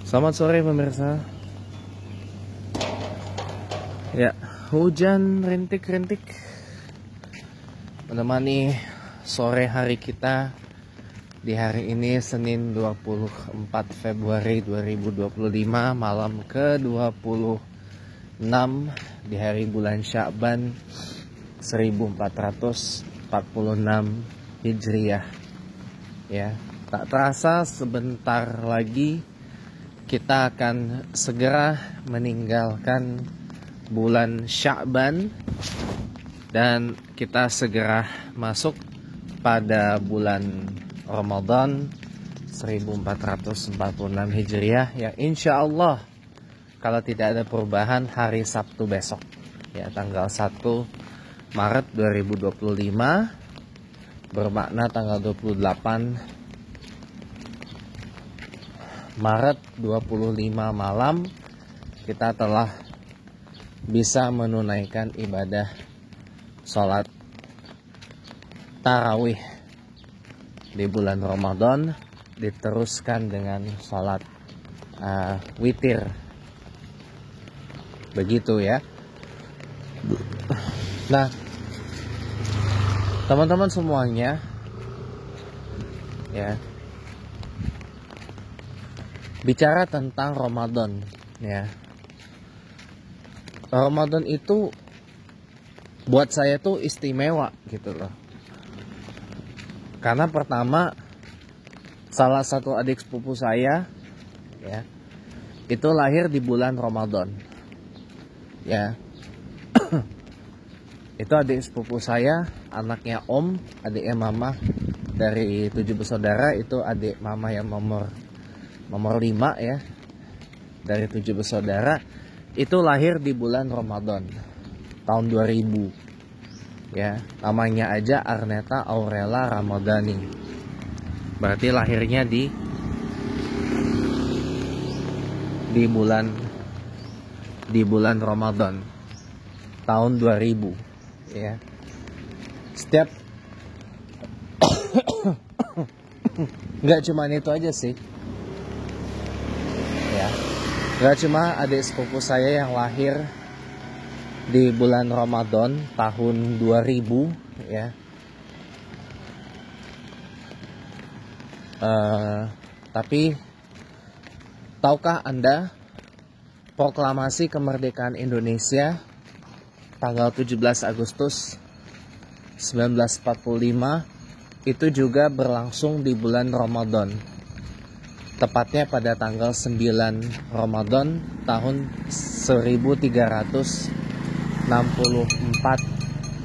Selamat sore pemirsa. Ya, hujan rintik-rintik menemani sore hari kita di hari ini Senin 24 Februari 2025, malam ke-26 di hari bulan Sya'ban 1446 Hijriah. Ya, tak terasa sebentar lagi kita akan segera meninggalkan bulan Sya'ban dan kita segera masuk pada bulan Ramadan 1446 Hijriah yang insya Allah kalau tidak ada perubahan hari Sabtu besok, ya, tanggal 1 Maret 2025, bermakna tanggal 28 Maret 25 malam kita telah bisa menunaikan ibadah sholat tarawih di bulan Ramadan, diteruskan dengan sholat witir. Begitu ya. Nah, teman-teman semuanya, ya, bicara tentang Ramadan, ya. Ramadan itu buat saya tuh istimewa gitu loh. Karena pertama, salah satu adik sepupu saya, ya, itu lahir di bulan Ramadan. Ya. Itu adik sepupu saya, anaknya om, adiknya mama. Dari 7 bersaudara, itu adik mama yang nomor 5 ya. Dari 7 bersaudara itu lahir di bulan Ramadan tahun 2000. Ya, namanya aja Arneta Aurela Ramadhani. Berarti lahirnya di bulan Ramadan tahun 2000, ya. Setiap nggak cuma itu aja sih. Gak cuma adik sepupu saya yang lahir di bulan Ramadan tahun 2000, ya. Tapi tahukah Anda proklamasi kemerdekaan Indonesia tanggal 17 Agustus 1945 itu juga berlangsung di bulan Ramadan. Tepatnya pada tanggal 9 Ramadan tahun 1364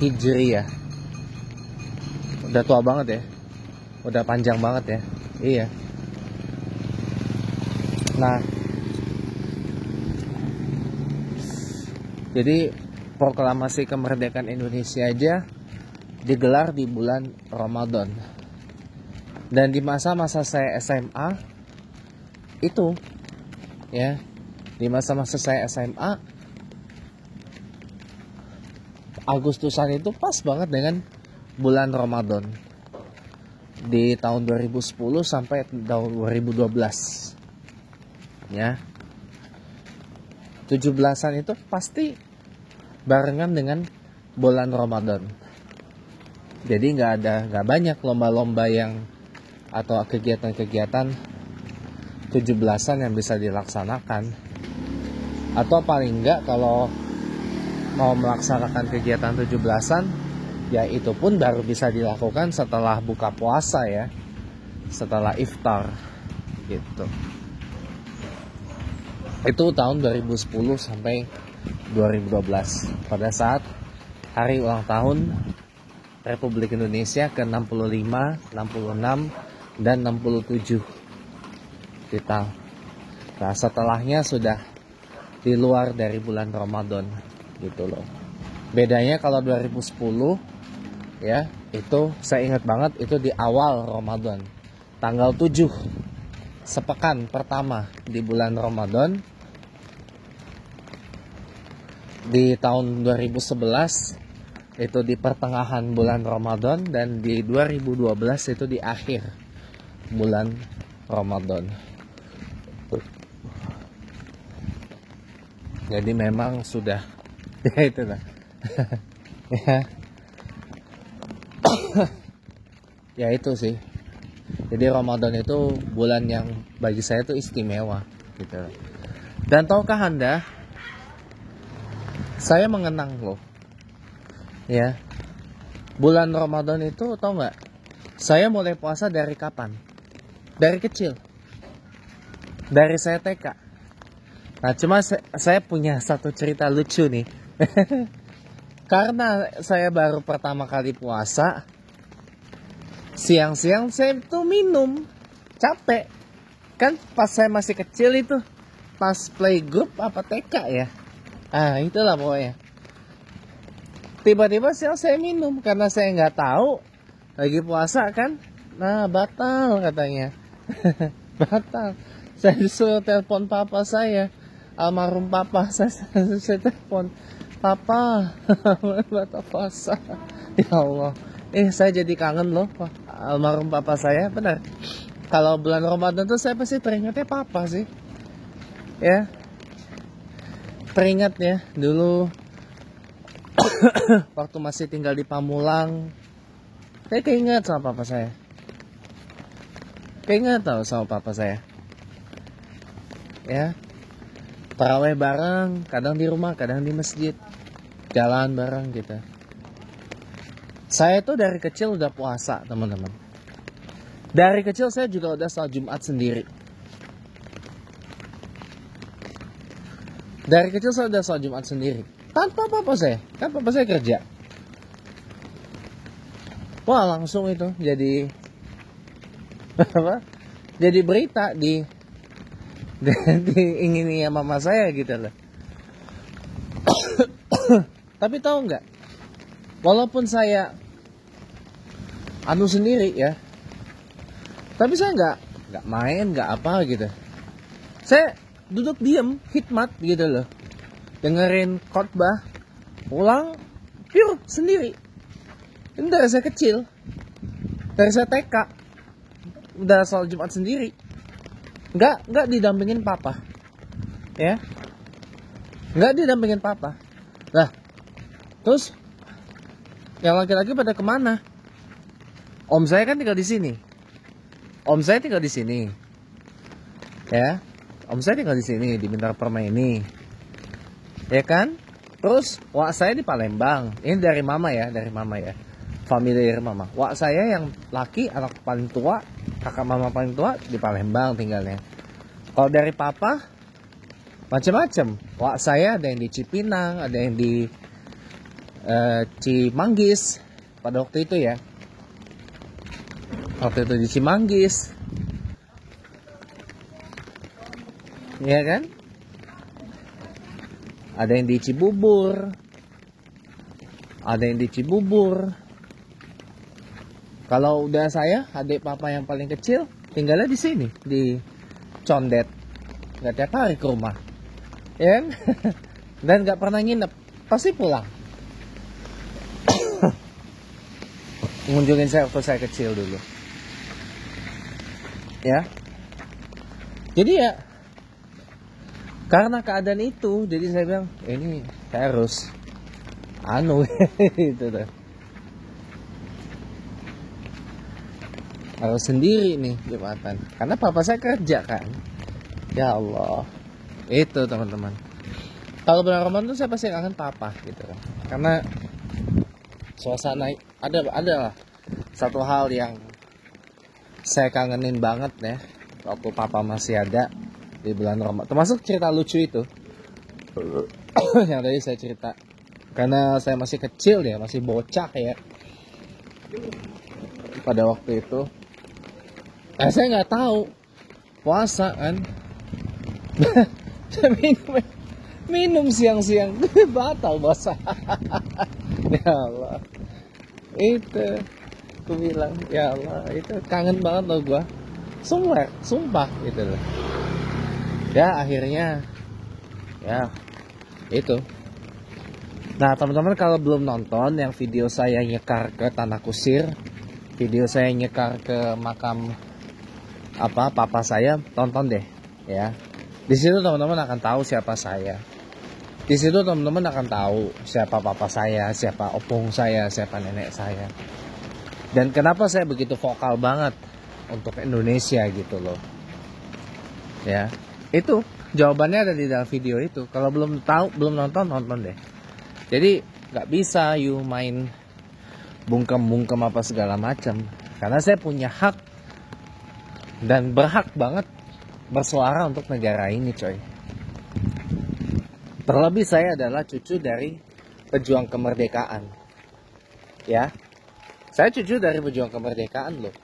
Hijriah. Udah tua banget ya. Udah panjang banget ya. Iya. Nah, jadi proklamasi kemerdekaan Indonesia aja digelar di bulan Ramadan. Dan di masa-masa saya SMA itu, ya, di masa-masa saya SMA, Agustusan itu pas banget dengan bulan Ramadan di tahun 2010 sampai tahun 2012, ya. 17-an itu pasti barengan dengan bulan Ramadan. Jadi nggak banyak lomba-lomba yang atau kegiatan-kegiatan 17-an yang bisa dilaksanakan. Atau paling enggak kalau mau melaksanakan kegiatan 17-an, ya itu pun baru bisa dilakukan setelah buka puasa, ya, setelah iftar gitu. Itu tahun 2010 sampai 2012 pada saat hari ulang tahun Republik Indonesia ke-65, 66 dan 67 kita. Nah, setelahnya sudah di luar dari bulan Ramadan gitu loh. Bedanya kalau 2010, ya, itu saya ingat banget itu di awal Ramadan. Tanggal 7, sepekan pertama di bulan Ramadan. Di tahun 2011 itu di pertengahan bulan Ramadan, dan di 2012 itu di akhir bulan Ramadan. Jadi memang sudah ya itu lah. Ya. Ya itu sih. Jadi Ramadan itu bulan yang bagi saya itu istimewa gitu. Dan tahukah Anda, saya mengenang loh. Ya. Bulan Ramadan itu tahu nggak? Saya mulai puasa dari kapan? Dari kecil. Dari saya TK. Nah, cuma saya punya satu cerita lucu nih. Karena saya baru pertama kali puasa, siang-siang saya tuh minum. Capek. Kan pas saya masih kecil itu, pas playgroup apa TK ya. Ah, itulah pokoknya. Tiba-tiba siang saya minum karena saya nggak tahu lagi puasa kan. Nah, batal katanya. Batal. Saya disuruh telepon papa saya, almarhum papa. Saya telepon, papa, batal puasa. Ya Allah, saya jadi kangen loh almarhum papa saya. Benar, kalau bulan Ramadan tuh saya pasti teringatnya papa sih. Ya, teringat ya dulu waktu masih tinggal di Pamulang. Saya keinget sama papa saya. Keinget tau sama papa saya. Ya, taraweh bareng, kadang di rumah, kadang di masjid, jalan bareng gitu. Saya tuh dari kecil udah puasa, teman-teman. Dari kecil saya juga udah sholat Jumat sendiri. Dari kecil saya udah sholat Jumat sendiri, tanpa papa saya. Kan papa saya kerja. Wah, langsung itu jadi apa? Jadi berita di ingin mama saya gitu loh. Tapi tahu nggak? Walaupun saya anu sendiri ya, tapi saya nggak main, nggak apa gitu. Saya duduk diam, khidmat gitu loh, dengerin khotbah, pulang, pure sendiri. Ini dari saya kecil, dari saya TK, udah sholat Jumat sendiri, nggak didampingin papa, ya, nggak didampingin papa. Lah, terus yang laki-laki pada kemana? Om saya kan tinggal di sini. Om saya tinggal di sini. Ya. Om saya tinggal di sini di Bintaro Permaini. Ya kan? Terus wak saya di Palembang. Ini dari mama ya, family dari mama. Wak saya yang laki, anak paling tua, kakak mama paling tua di Palembang tinggalnya. Kalau dari papa macam-macam. Wak saya ada yang di Cipinang, ada yang di Cimanggis pada waktu itu ya. Waktu itu di Cimanggis. Iya kan? Ada yang di Cibubur. Ada yang di Cibubur. Kalau udah saya, adik papa yang paling kecil, tinggalnya di sini, di Condet. Nggak tiap hari ke rumah. Ya kan? Dan nggak pernah nginep. Pasti pulang. Mengunjungin saya waktu saya kecil dulu. Ya. Jadi ya, karena keadaan itu, jadi saya bilang, ini saya harus itu tuh. Harus sendiri nih Jumatan. Karena papa saya kerja kan. Ya Allah. Itu teman-teman. Kalau bulan Ramadan tuh saya pasti kangen papa gitu kan. Karena suasana ada lah satu hal yang saya kangenin banget ya waktu papa masih ada di bulan Ramadan. Termasuk cerita lucu itu yang tadi saya cerita. Karena saya masih kecil ya, masih bocah ya pada waktu itu. Saya nggak tahu puasa kan. Saya minum siang-siang batal puasa. Ya Allah, itu aku bilang ya Allah, itu kangen banget loh gua, sumpah gitu loh. Ya akhirnya ya itu. Nah teman-teman, kalau belum nonton yang video saya nyekar ke Tanah Kusir, video saya nyekar ke makam papa saya, tonton deh ya. Di situ teman-teman akan tahu siapa saya. Di situ teman-teman akan tahu siapa papa saya, siapa opung saya, siapa nenek saya. Dan kenapa saya begitu vokal banget untuk Indonesia gitu loh. Ya, itu jawabannya ada di dalam video itu. Kalau belum tahu, belum nonton, nonton deh. Jadi nggak bisa you main bungkem-bungkem apa segala macam. Karena saya punya hak dan berhak banget bersuara untuk negara ini, coy. Terlebih saya adalah cucu dari pejuang kemerdekaan. Ya, saya cucu dari pejuang kemerdekaan loh.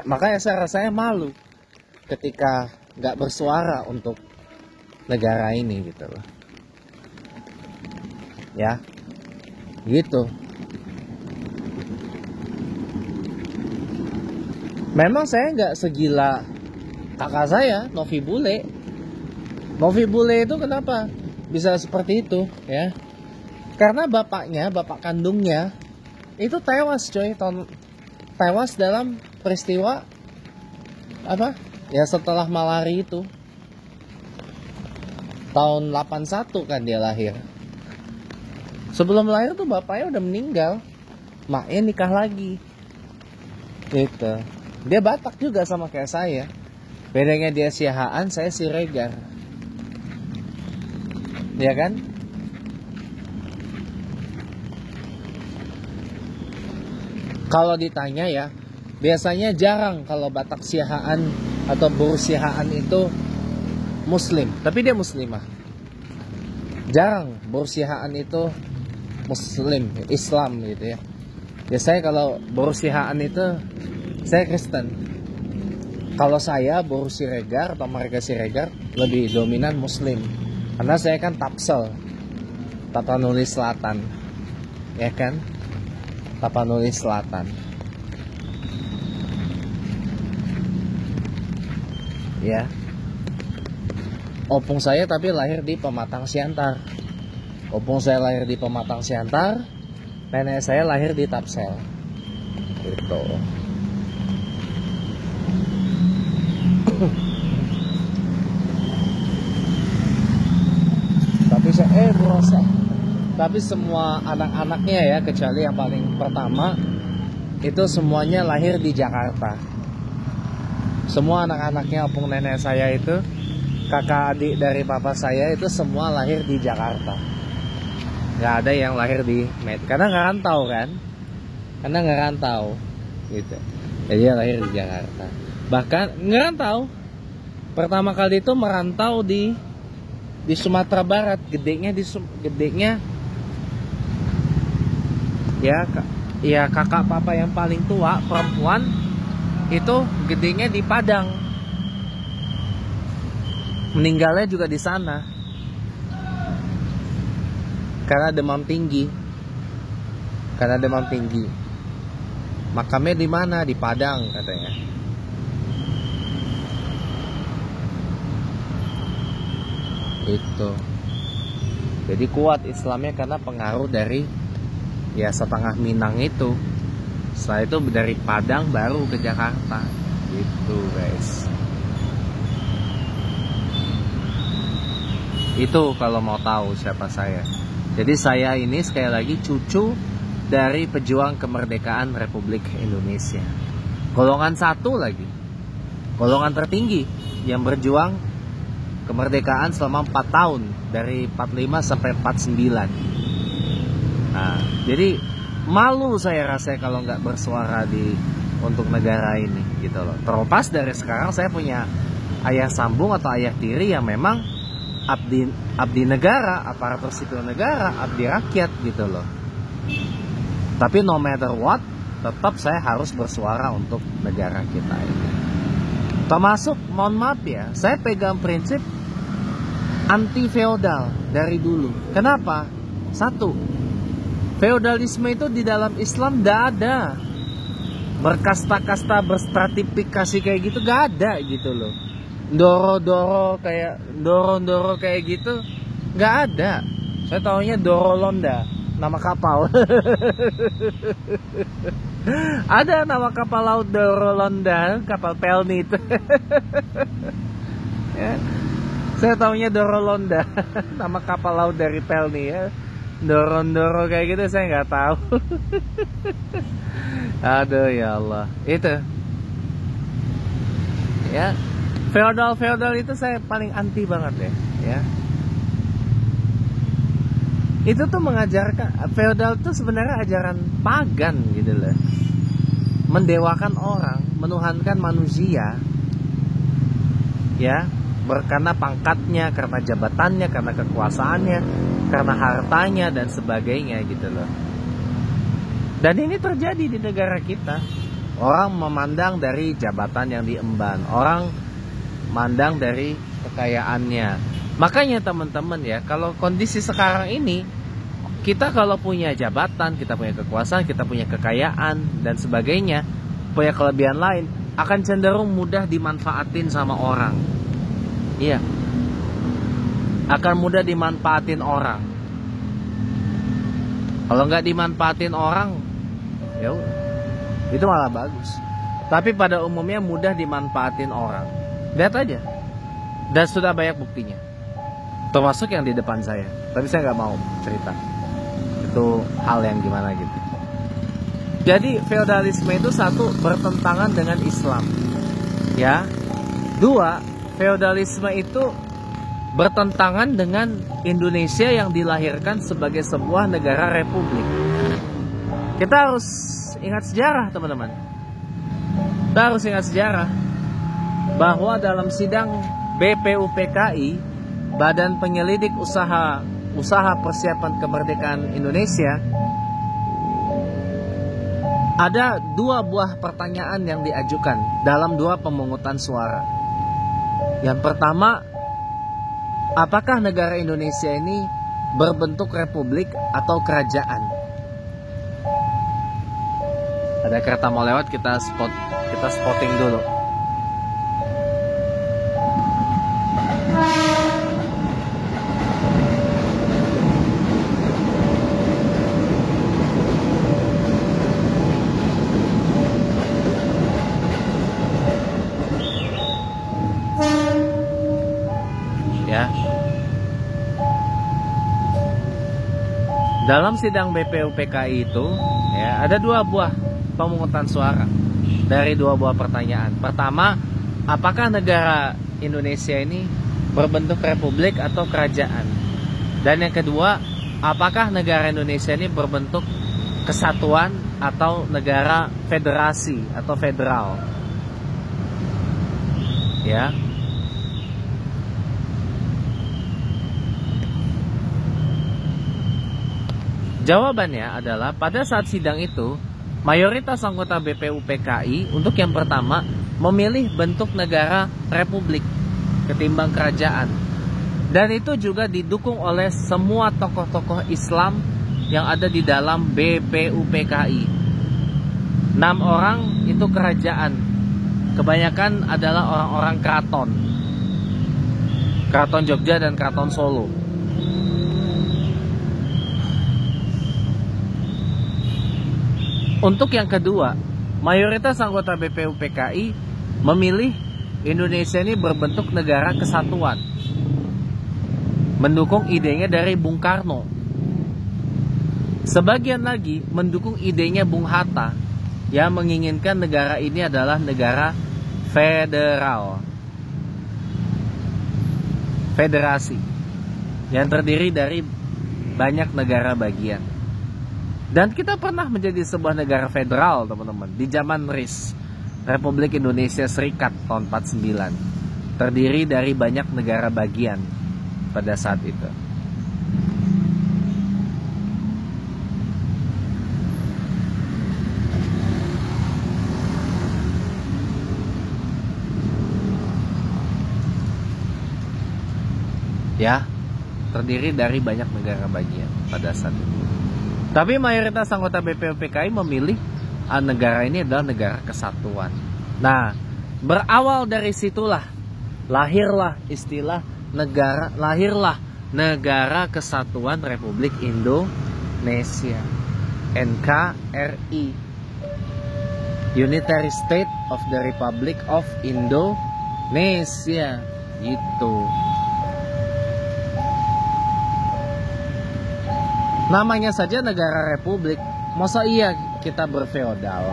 Makanya saya rasanya malu ketika nggak bersuara untuk negara ini gitu loh. Ya, gitu. Memang saya nggak segila kakak saya, Novi Bule. Novi Bule itu kenapa bisa seperti itu ya? Karena bapaknya, bapak kandungnya itu tewas coy, tewas dalam peristiwa apa? Ya setelah Malari itu. Tahun 81 kan dia lahir. Sebelum lahir tuh bapaknya udah meninggal. Maknya nikah lagi. Gitu. Dia Batak juga sama kayak saya. Bedanya dia Siahaan, saya Siregar. Ya kan? Kalau ditanya ya, biasanya jarang kalau Batak Siahaan atau Boru Siahaan itu Muslim, tapi dia Muslimah. Jarang Boru Siahaan itu Muslim, Islam gitu ya. Biasanya kalau Boru Siahaan itu saya Kristen. Kalau saya Boru Siregar atau mereka Siregar lebih dominan Muslim. Karena saya kan Tapsel, Tapanuli Selatan, ya kan, Tapanuli Selatan, ya. Opung saya tapi lahir di Pematang Siantar. Opung saya lahir di Pematang Siantar, nenek saya lahir di Tapsel, gitu. Tapi semua anak-anaknya ya, kecuali yang paling pertama itu semuanya lahir di Jakarta. Semua anak-anaknya opung nenek saya itu, kakak adik dari papa saya itu semua lahir di Jakarta. Nggak ada yang lahir di karena nggak rantau kan, karena nggak rantau gitu. Jadi dia lahir di Jakarta. Bahkan ngerantau, pertama kali itu merantau di Sumatera Barat, gedenya ya kakak papa yang paling tua perempuan itu gedenya di Padang, meninggalnya juga di sana karena demam tinggi. Makamnya di mana? Di Padang katanya. Itu. Jadi kuat Islamnya karena pengaruh dari ya setengah Minang itu. Setelah itu dari Padang baru ke Jakarta. Gitu guys. Itu kalau mau tahu siapa saya. Jadi saya ini sekali lagi cucu dari pejuang kemerdekaan Republik Indonesia. Golongan 1 lagi. Golongan tertinggi yang berjuang kemerdekaan selama 4 tahun, dari 45 sampai 49. Nah, jadi malu saya rasa kalau nggak bersuara untuk negara ini gitu loh. Terlepas dari sekarang saya punya ayah sambung atau ayah tiri yang memang abdi negara, aparatur sipil negara, abdi rakyat gitu loh. Tapi no matter what, tetap saya harus bersuara untuk negara kita ini. Termasuk, mohon maaf ya, saya pegang prinsip anti feodal dari dulu. Kenapa? 1, feodalisme itu di dalam Islam tidak ada. Berkasta-kasta, berstratifikasi kayak gitu gak ada gitu loh. Doro kayak gitu nggak ada. Saya taunya Doro Londa, nama kapal. Ada nama kapal laut Doro Londa, kapal Pelni itu. Ya. Saya taunya Dorolonda, nama kapal laut dari Pelni ya. Dorondoro kayak gitu saya nggak tahu. Aduh ya Allah, itu ya feodal itu saya paling anti banget ya. Itu tuh mengajarkan, feodal tuh sebenarnya ajaran pagan gitu loh, mendewakan orang, menuhankan manusia ya, karena pangkatnya, karena jabatannya, karena kekuasaannya, karena hartanya dan sebagainya gitu loh. Dan ini terjadi di negara kita. Orang memandang dari jabatan yang diemban, orang memandang dari kekayaannya. Makanya teman-teman ya, kalau kondisi sekarang ini, kita kalau punya jabatan, kita punya kekuasaan, kita punya kekayaan dan sebagainya, punya kelebihan lain, akan cenderung mudah dimanfaatin sama orang. Iya, akan mudah dimanfaatin orang. Kalau nggak dimanfaatin orang, ya itu malah bagus. Tapi pada umumnya mudah dimanfaatin orang. Lihat aja, dan sudah banyak buktinya. Termasuk yang di depan saya. Tapi saya nggak mau cerita. Itu hal yang gimana gitu. Jadi feodalisme itu satu, bertentangan dengan Islam. Ya. Dua, feodalisme itu bertentangan dengan Indonesia yang dilahirkan sebagai sebuah negara republik. Kita harus ingat sejarah, teman-teman. Kita harus ingat sejarah bahwa dalam sidang BPUPKI, Badan Penyelidik Usaha Persiapan Kemerdekaan Indonesia, ada 2 buah pertanyaan yang diajukan dalam 2 pemungutan suara. Yang pertama, apakah negara Indonesia ini berbentuk republik atau kerajaan? Ada kereta mau lewat, kita spotting dulu. Ya. Dalam sidang BPUPKI itu ya, ada 2 buah pemungutan suara dari 2 buah pertanyaan. Pertama, apakah negara Indonesia ini berbentuk republik atau kerajaan? Dan yang kedua, apakah negara Indonesia ini berbentuk kesatuan atau negara federasi atau federal? Ya. Jawabannya adalah pada saat sidang itu, mayoritas anggota BPUPKI untuk yang pertama memilih bentuk negara republik ketimbang kerajaan. Dan itu juga didukung oleh semua tokoh-tokoh Islam yang ada di dalam BPUPKI. 6 orang itu kerajaan. Kebanyakan adalah orang-orang keraton. Keraton Jogja dan Keraton Solo. Untuk yang kedua, mayoritas anggota BPUPKI memilih Indonesia ini berbentuk negara kesatuan. Mendukung idenya dari Bung Karno. Sebagian lagi mendukung idenya Bung Hatta yang menginginkan negara ini adalah negara federal. Federasi yang terdiri dari banyak negara bagian. Dan kita pernah menjadi sebuah negara federal, teman-teman, di zaman RIS, Republik Indonesia Serikat tahun 49. Terdiri dari banyak negara bagian pada saat itu. Ya, terdiri dari banyak negara bagian pada saat itu. Tapi mayoritas anggota BPUPKI memilih negara ini adalah negara kesatuan. Nah, berawal dari situlah lahirlah istilah Negara Kesatuan Republik Indonesia, NKRI, Unitary State of the Republic of Indonesia, gitu. Namanya saja negara republik, masa iya kita berfeodal?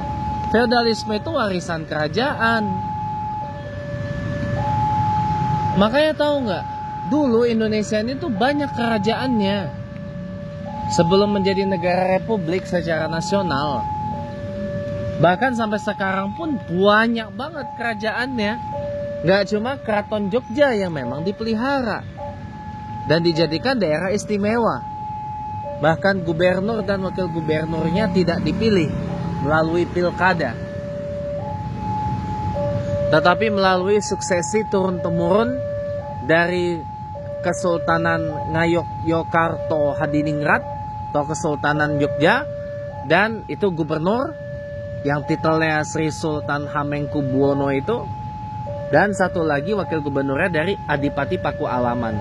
Feodalisme itu warisan kerajaan. Makanya tahu nggak, dulu Indonesia ini tuh banyak kerajaannya sebelum menjadi negara republik secara nasional. Bahkan sampai sekarang pun banyak banget kerajaannya. Nggak cuma Keraton Jogja yang memang dipelihara dan dijadikan daerah istimewa. Bahkan gubernur dan wakil gubernurnya tidak dipilih melalui pilkada, tetapi melalui suksesi turun-temurun dari Kesultanan Ngayogyakarta Hadiningrat atau Kesultanan Jogja, dan itu gubernur yang titelnya Sri Sultan Hamengkubuwono itu, dan satu lagi wakil gubernurnya dari Adipati Pakualaman,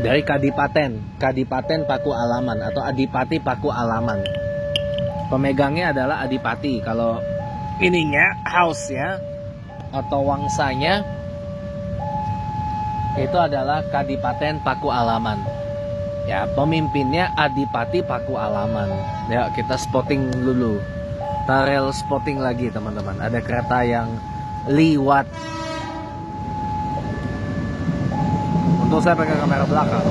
dari Kadipaten Pakualaman atau Adipati Pakualaman. Pemegangnya adalah Adipati. Kalau ininya house ya atau wangsanya itu adalah Kadipaten Pakualaman. Ya, pemimpinnya Adipati Pakualaman. Ya, kita spotting dulu. Tarel spotting lagi teman-teman. Ada kereta yang liwat. Untuk saya pakai kamera belakang.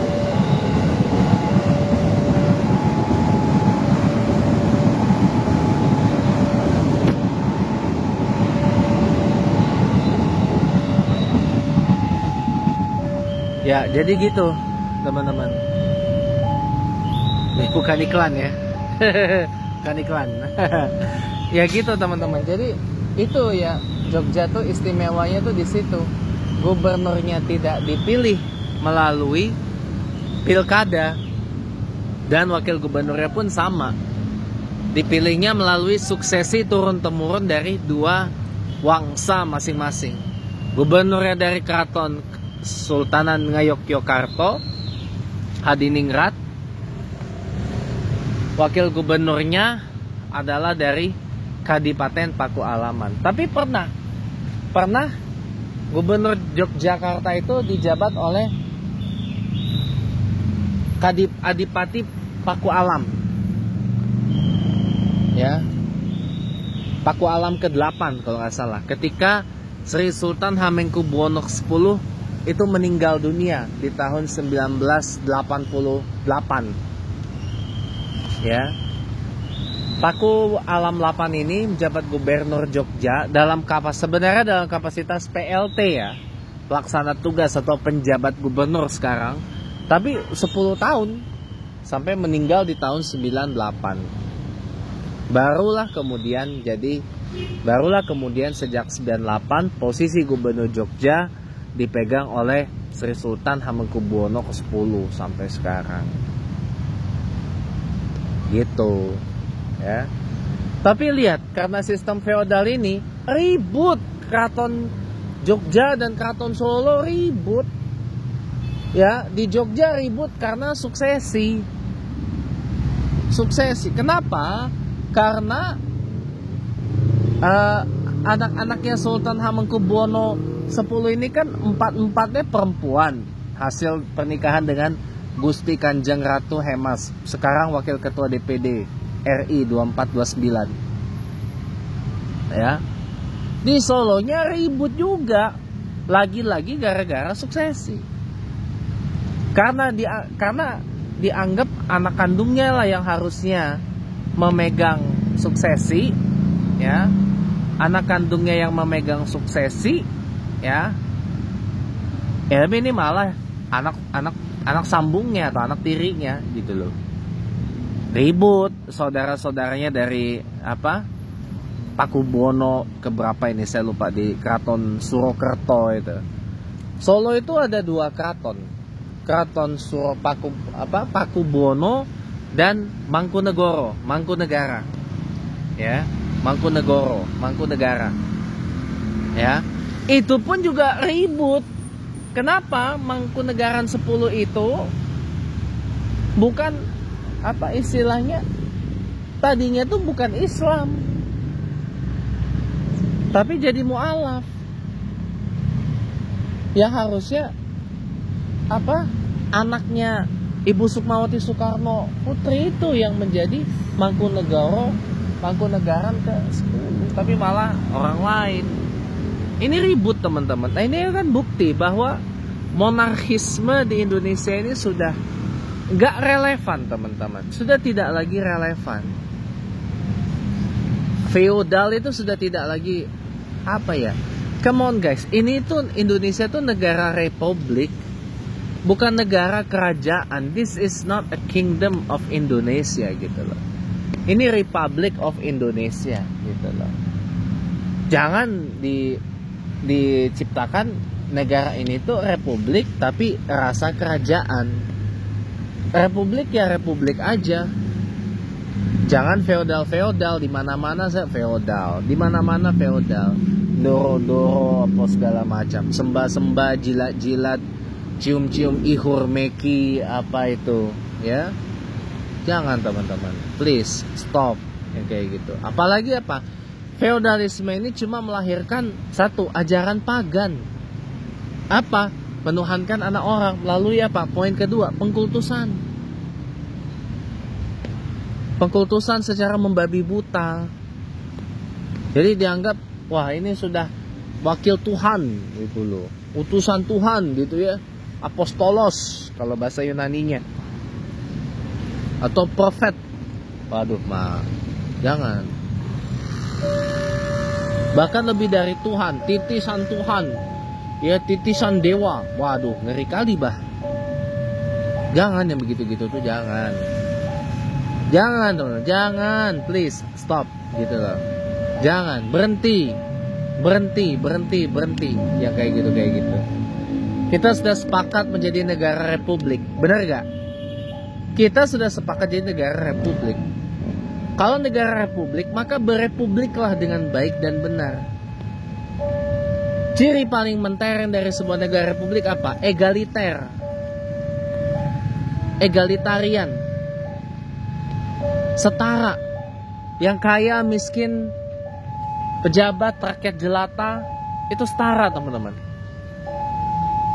Ya, jadi gitu teman-teman. Bukan iklan ya. Bukan iklan. Ya gitu teman-teman. Jadi itu ya, Jogja tuh istimewanya tuh di situ. Gubernurnya tidak dipilih melalui pilkada, dan wakil gubernurnya pun sama, dipilihnya melalui suksesi turun-temurun dari dua wangsa masing-masing. Gubernurnya dari Keraton Sultanan Ngayogyakarta Hadiningrat, wakil gubernurnya adalah dari Kadipaten Pakualaman. Tapi pernah gubernur Yogyakarta itu dijabat oleh Adipati Pakualam, ya, Pakualam ke-8 kalau nggak salah, ketika Sri Sultan Hamengkubuwono X itu meninggal dunia di tahun 1988. Ya, Pakualam 8 ini menjabat gubernur Jogja sebenarnya dalam kapasitas PLT ya, pelaksana tugas atau penjabat gubernur sekarang. Tapi 10 tahun sampai meninggal di tahun 98. Barulah kemudian sejak 98 posisi gubernur Jogja dipegang oleh Sri Sultan Hamengkubuwono ke-10 sampai sekarang. Gitu. Ya. Tapi lihat, karena sistem feodal ini ribut, Keraton Jogja dan Keraton Solo ribut. Ya, di Jogja ribut karena suksesi. Kenapa? Karena anak-anaknya Sultan Hamengkubuwono X ini kan 4-4-nya perempuan, hasil pernikahan dengan Gusti Kanjeng Ratu Hemas, sekarang Wakil Ketua DPD RI 2429. Ya. Di Solonya ribut juga, lagi-lagi gara-gara suksesi. Karena dianggap anak kandungnya lah yang harusnya memegang suksesi, ya. Anak kandungnya yang memegang suksesi, ya. Ya, tapi ini malah anak sambungnya atau anak tirinya gitu loh. Ribut, saudara-saudaranya dari Pakubuwono keberapa ini saya lupa, di Keraton Surokerto itu. Solo itu ada 2 keraton. Keraton Pakubuwono dan Mangkunegara. Ya, Mangkunegara. Ya. Itu pun juga ribut. Kenapa Mangkunegaran 10 itu bukan istilahnya, tadinya tuh bukan Islam, tapi jadi mu'alaf. Ya harusnya anaknya Ibu Sukmawati Soekarno Putri itu yang menjadi Mangkunegaran ke-10, tapi malah orang lain. Ini ribut teman-teman. Nah, ini kan bukti bahwa monarkisme di Indonesia ini sudah nggak relevan teman-teman, sudah tidak lagi relevan. Feodal itu sudah tidak lagi apa ya? Come on guys, ini tuh Indonesia tuh negara republik, bukan negara kerajaan. This is not a kingdom of Indonesia gitu loh. Ini Republic of Indonesia gitu loh. Jangan diciptakan negara ini tuh republik tapi rasa kerajaan. Republik ya republik aja. Jangan feodal di mana-mana feodal, di mana-mana feodal. Doro-doro apa segala macam, sembah-sembah, jilat-jilat, cium-cium ihur meki apa itu, ya. Jangan teman-teman, please stop yang kayak gitu. Apalagi apa? Feodalisme ini cuma melahirkan satu ajaran pagan. Apa? Menuhankan anak orang. Lalu apa? Poin kedua, pengkultusan. Pengkultusan secara membabi buta. Jadi dianggap wah ini sudah wakil Tuhan gitu loh, utusan Tuhan gitu ya, apostolos kalau bahasa Yunaninya, atau prophet. Waduh jangan. Bahkan lebih dari Tuhan, titisan Tuhan, ya titisan dewa. Waduh ngeri kali bah. Jangan yang begitu-gitu tuh jangan. Jangan teman-teman, jangan, please stop gitu loh. Jangan, berhenti yang kayak gitu. Kita sudah sepakat menjadi negara republik, benar gak? Kita sudah sepakat jadi negara republik. Kalau negara republik, maka berepubliklah dengan baik dan benar. Ciri paling mentereng dari sebuah negara republik apa? Egaliter, egalitarian, setara. Yang kaya, miskin, pejabat, rakyat jelata itu setara teman-teman.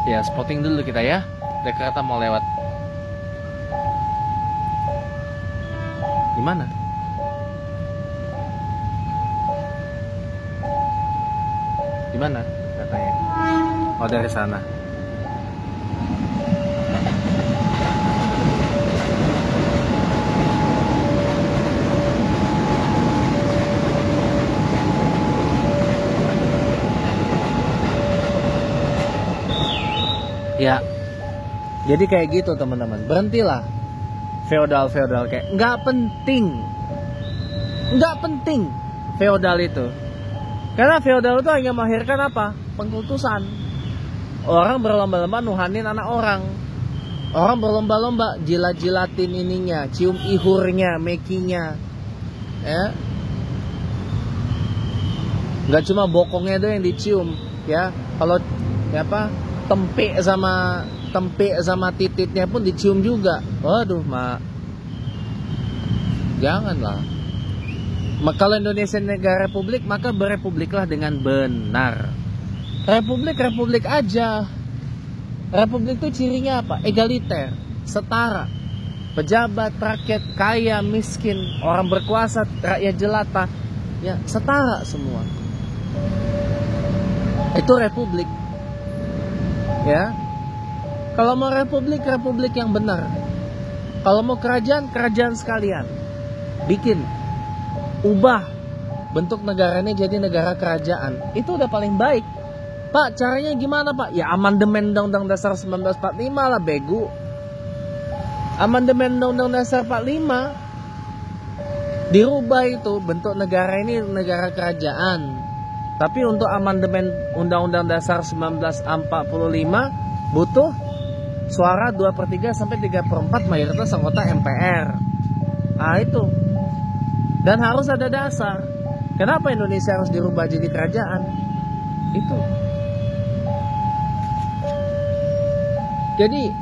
Ya spotting dulu kita ya, ada kereta mau lewat. Gimana? Gimana katanya? Oh dari sana. Ya, jadi kayak gitu teman-teman. Berhentilah feodal kayak nggak penting feodal itu. Karena feodal itu hanya melahirkan apa? Pengkultusan. Orang berlomba-lomba nuhanin anak orang. Orang berlomba-lomba jilat-jilatin ininya, cium ihurnya, mekinya, ya. Nggak cuma bokongnya itu yang dicium, ya. Kalau ya apa? Tempe sama tititnya pun dicium juga. Waduh, janganlah. Kalau Indonesia negara republik, maka berepubliklah dengan benar. Republik aja. Republik itu cirinya apa? Egaliter, setara. Pejabat, rakyat, kaya, miskin, orang berkuasa, rakyat jelata, ya setara semua. Itu republik. Ya, kalau mau republik yang benar. Kalau mau kerajaan sekalian. Bikin, ubah bentuk negara ini jadi negara kerajaan. Itu udah paling baik. Pak, caranya gimana Pak? Ya amandemen Undang-Undang Dasar 1945 lah bego. Amandemen Undang-Undang Dasar 45 dirubah itu bentuk negara ini negara kerajaan. Tapi untuk amandemen Undang-Undang Dasar 1945 butuh suara 2/3 sampai 3/4 mayoritas anggota MPR. Ah itu. Dan harus ada dasar. Kenapa Indonesia harus dirubah jadi kerajaan? Itu. Jadi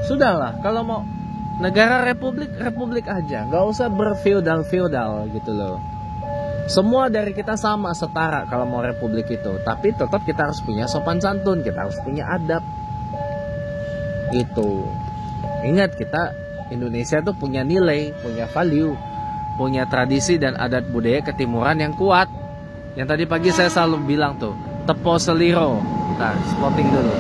sudahlah, kalau mau negara republik aja, nggak usah berfeodal gitu loh. Semua dari kita sama, setara kalau mau republik itu. Tapi tetap kita harus punya sopan santun, kita harus punya adab. Itu. Ingat, kita Indonesia tuh punya nilai, punya value, punya tradisi dan adat budaya ketimuran yang kuat. Yang tadi pagi saya selalu bilang tuh, tepo seliro. Nah, spotting dulu.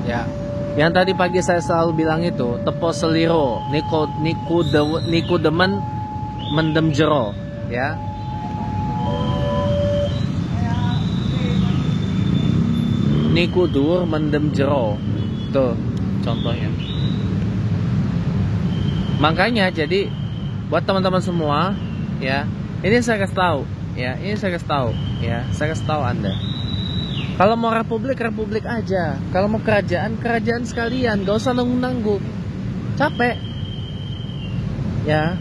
Ya, yang tadi pagi saya selalu bilang itu, tepo seliro, niku demen mendem jero, ya. Niku dur mendem jero. Tuh contohnya. Makanya jadi buat teman-teman semua, ya, ini saya kasih tahu, ya, saya kasih tahu Anda. Kalau mau republik aja. Kalau mau kerajaan sekalian. Gak usah nanggung-nanggung. Capek. Ya.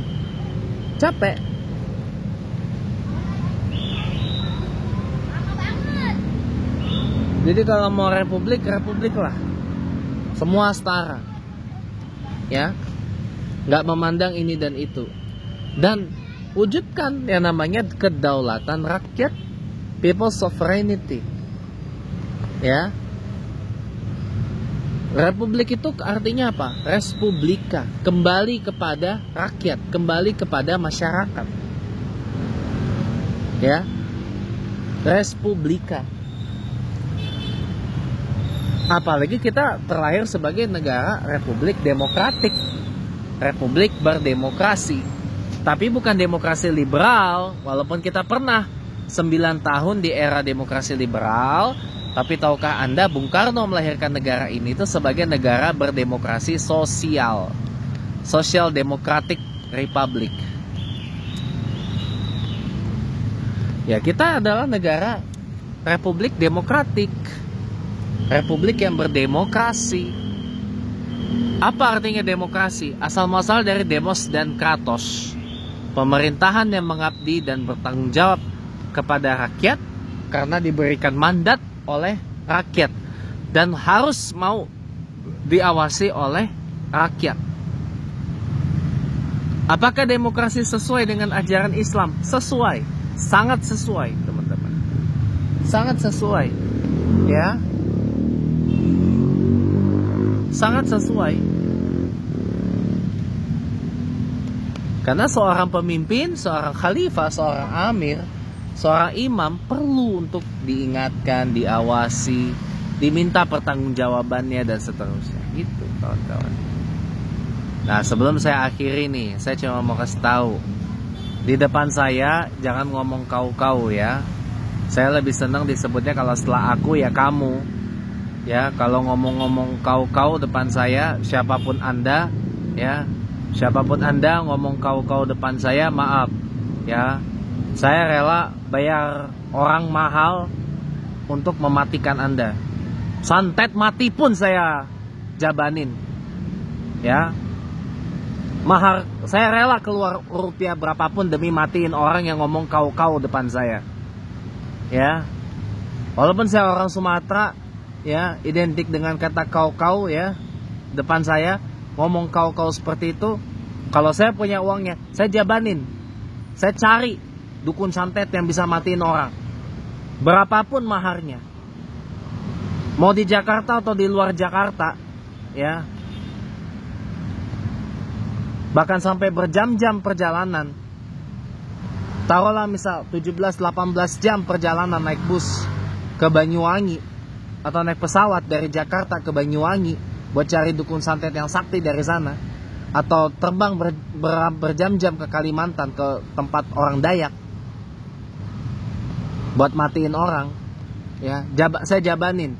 Capek. Jadi kalau mau republik lah. Semua setara. Ya. Gak memandang ini dan itu. Dan wujudkan yang namanya kedaulatan rakyat. People's sovereignty. Ya, republik itu artinya apa? Respublika, kembali kepada rakyat, kembali kepada masyarakat. Ya, respublika. Apalagi kita terlahir sebagai negara republik demokratik, republik berdemokrasi. Tapi bukan demokrasi liberal, walaupun kita pernah 9 tahun di era demokrasi liberal. Tapi tahukah Anda, Bung Karno melahirkan negara ini itu sebagai negara berdemokrasi sosial. Social Democratic Republic. Ya, kita adalah negara republik demokratik. Republik yang berdemokrasi. Apa artinya demokrasi? Asal-muasal dari demos dan kratos. Pemerintahan yang mengabdi dan bertanggung jawab kepada rakyat karena diberikan mandat oleh rakyat dan harus mau diawasi oleh rakyat. Apakah demokrasi sesuai dengan ajaran Islam? Sesuai, sangat sesuai, teman-teman. Sangat sesuai. Ya. Sangat sesuai. Karena seorang pemimpin, seorang khalifah, seorang amir, seorang imam perlu untuk diingatkan, diawasi, diminta pertanggungjawabannya dan seterusnya. Gitu, kawan-kawan. Nah, sebelum saya akhiri nih, saya cuma mau kasih tahu. Di depan saya jangan ngomong kau-kau ya. Saya lebih senang disebutnya kalau setelah aku ya kamu. Ya, kalau ngomong-ngomong kau-kau depan saya, siapapun Anda, ya. Siapapun Anda ngomong kau-kau depan saya, maaf. Ya. Saya rela bayar orang mahal untuk mematikan Anda. Santet mati pun saya jabanin. Ya. Mahar, saya rela keluar rupiah berapapun demi matiin orang yang ngomong kau-kau depan saya. Ya. Walaupun saya orang Sumatera, ya, identik dengan kata kau-kau ya, depan saya ngomong kau-kau seperti itu, kalau saya punya uangnya, saya jabanin. Saya cari dukun santet yang bisa matiin orang. Berapapun maharnya. Mau di Jakarta atau di luar Jakarta, ya. Bahkan sampai berjam-jam perjalanan. Taruhlah misal 17-18 jam perjalanan naik bus ke Banyuwangi atau naik pesawat dari Jakarta ke Banyuwangi buat cari dukun santet yang sakti dari sana, atau terbang berjam-jam ke Kalimantan ke tempat orang Dayak buat matiin orang, ya. Saya jabanin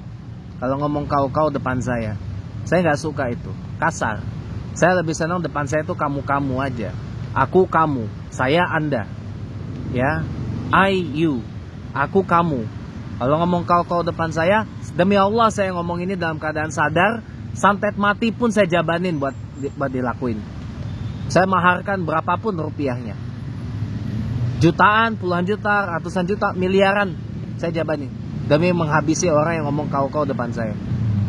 kalau ngomong kau-kau depan saya nggak suka itu, kasar. Saya lebih senang depan saya itu kamu-kamu aja, aku kamu, saya Anda, ya. I you, aku kamu. Kalau ngomong kau-kau depan saya, demi Allah saya ngomong ini dalam keadaan sadar. Santet mati pun saya jabanin buat dilakuin. Saya maharkan berapapun rupiahnya, jutaan, puluhan juta, ratusan juta, miliaran, saya jabanin demi menghabisi orang yang ngomong kau-kau depan saya.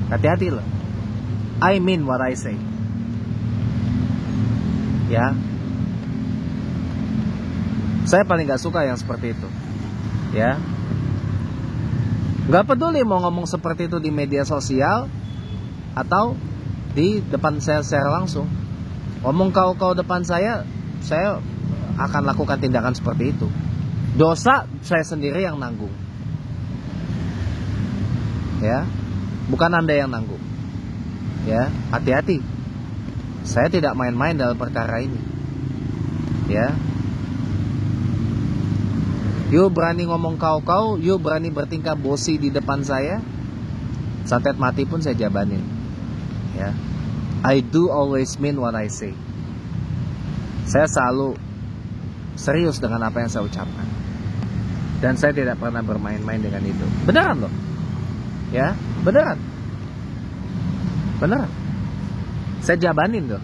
Hati-hati loh. I mean what I say. Ya. Saya paling gak suka yang seperti itu. Ya, gak peduli mau ngomong seperti itu di media sosial atau di depan saya secara langsung. Ngomong kau depan saya akan lakukan tindakan seperti itu. Dosa saya sendiri yang nanggung. Ya, bukan Anda yang nanggung. Ya, hati-hati. Saya tidak main-main dalam perkara ini. Ya, you berani ngomong kau, you berani bertingkah bosi di depan saya, santet mati pun saya jabanin. Ya, I do always mean what I say. Saya selalu serius dengan apa yang saya ucapkan, dan saya tidak pernah bermain-main dengan itu. Beneran loh. Ya, beneran. Beneran. Saya jabanin loh.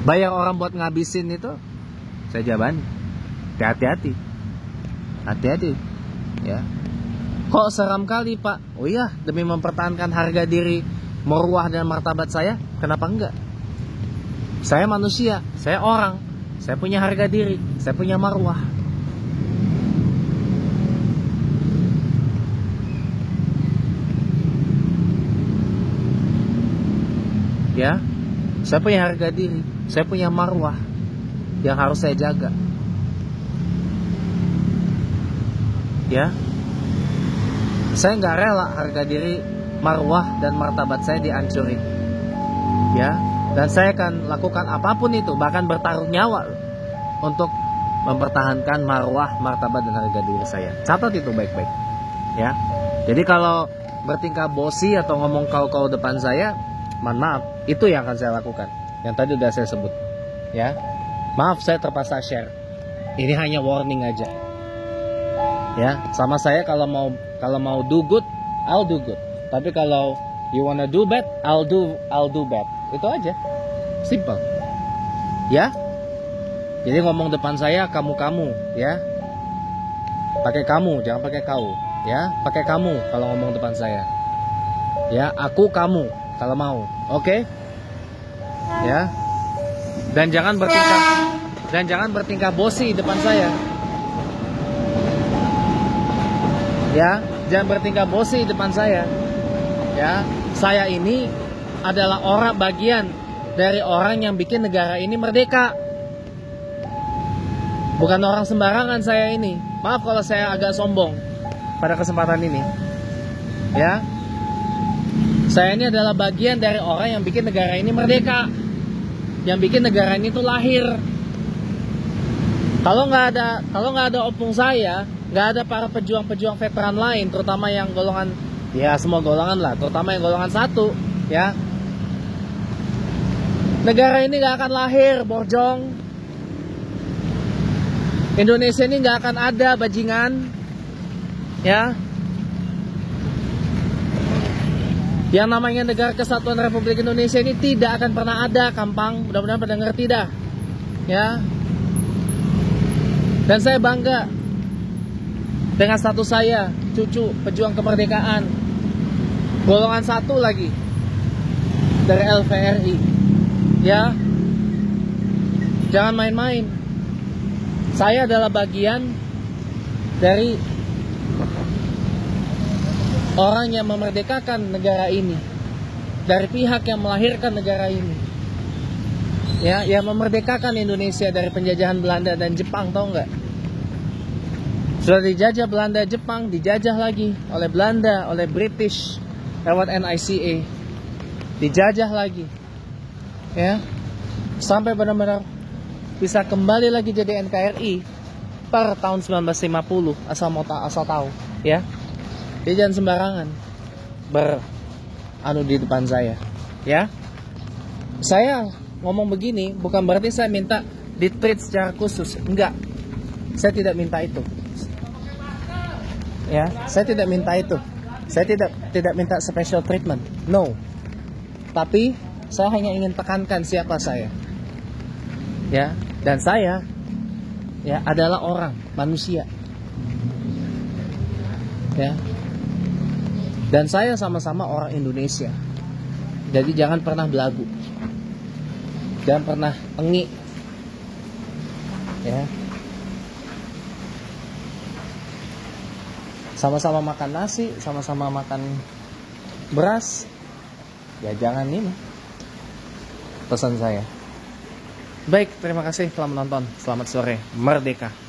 Bayar orang buat ngabisin itu, saya jabanin. Hati-hati. Hati-hati. Ya. Kok seram kali, Pak? Oh iya, demi mempertahankan harga diri, marwah dan martabat saya, kenapa enggak? Saya manusia, saya orang, saya punya harga diri, saya punya marwah. Ya, saya punya harga diri, saya punya marwah yang harus saya jaga. Ya, saya nggak rela harga diri, marwah dan martabat saya dihancurin. Ya, dan saya akan lakukan apapun itu, bahkan bertaruh nyawa untuk mempertahankan marwah, martabat dan harga diri saya. Catat itu baik-baik. Ya, jadi kalau bertingkah bosi atau ngomong kau depan saya, mohon maaf, itu yang akan saya lakukan. Yang tadi udah saya sebut. Ya, maaf saya terpaksa share. Ini hanya warning aja. Ya, sama saya kalau mau do good, I'll do good. Tapi kalau you wanna do bad, I'll do bad. Itu aja. Simple. Ya. Jadi ngomong depan saya kamu, ya. Pakai kamu, jangan pakai kau, ya. Pakai kamu kalau ngomong depan saya. Ya, aku kamu kalau mau. Oke? Ya. Dan jangan bertingkah bosi depan saya. Ya, jangan bertingkah bosi depan saya. Ya, saya ini adalah orang bagian dari orang yang bikin negara ini merdeka. Bukan orang sembarangan saya ini. Maaf kalau saya agak sombong pada kesempatan ini. Ya. Saya ini adalah bagian dari orang yang bikin negara ini merdeka. Yang bikin negara ini tuh lahir. Kalau nggak ada opung saya, nggak ada para pejuang-pejuang veteran lain, terutama yang golongan, ya semua golongan lah, terutama yang golongan 1, ya. Negara ini nggak akan lahir, Borjong. Indonesia ini nggak akan ada, bajingan. Ya. Yang namanya Negara Kesatuan Republik Indonesia ini tidak akan pernah ada, Kampang. Mudah-mudahan pada ngerti dah. Ya. Dan saya bangga dengan status saya, cucu pejuang kemerdekaan, golongan 1 lagi dari LVRI. Ya. Jangan main-main. Saya adalah bagian dari orang yang memerdekakan negara ini, dari pihak yang melahirkan negara ini. Ya, yang memerdekakan Indonesia dari penjajahan Belanda dan Jepang, tahu nggak? Sudah dijajah Belanda, Jepang, dijajah lagi oleh Belanda, oleh British lewat NICA, dijajah lagi, ya, sampai benar-benar bisa kembali lagi jadi NKRI per tahun 1950, asal tahu, ya. Jadi jangan sembarangan di depan saya, ya. Saya ngomong begini bukan berarti saya minta di-treat secara khusus, enggak. Saya tidak minta itu. Ya, saya tidak minta itu. Saya tidak minta special treatment. No. Tapi saya hanya ingin tekankan siapa saya. Ya, dan saya ya adalah orang, manusia. Ya. Dan saya sama-sama orang Indonesia. Jadi jangan pernah belagu. Jangan pernah engi. Ya. sama-sama makan nasi, sama-sama makan beras, ya jangan ini. Pesan saya. Baik, terima kasih telah menonton. Selamat sore, merdeka.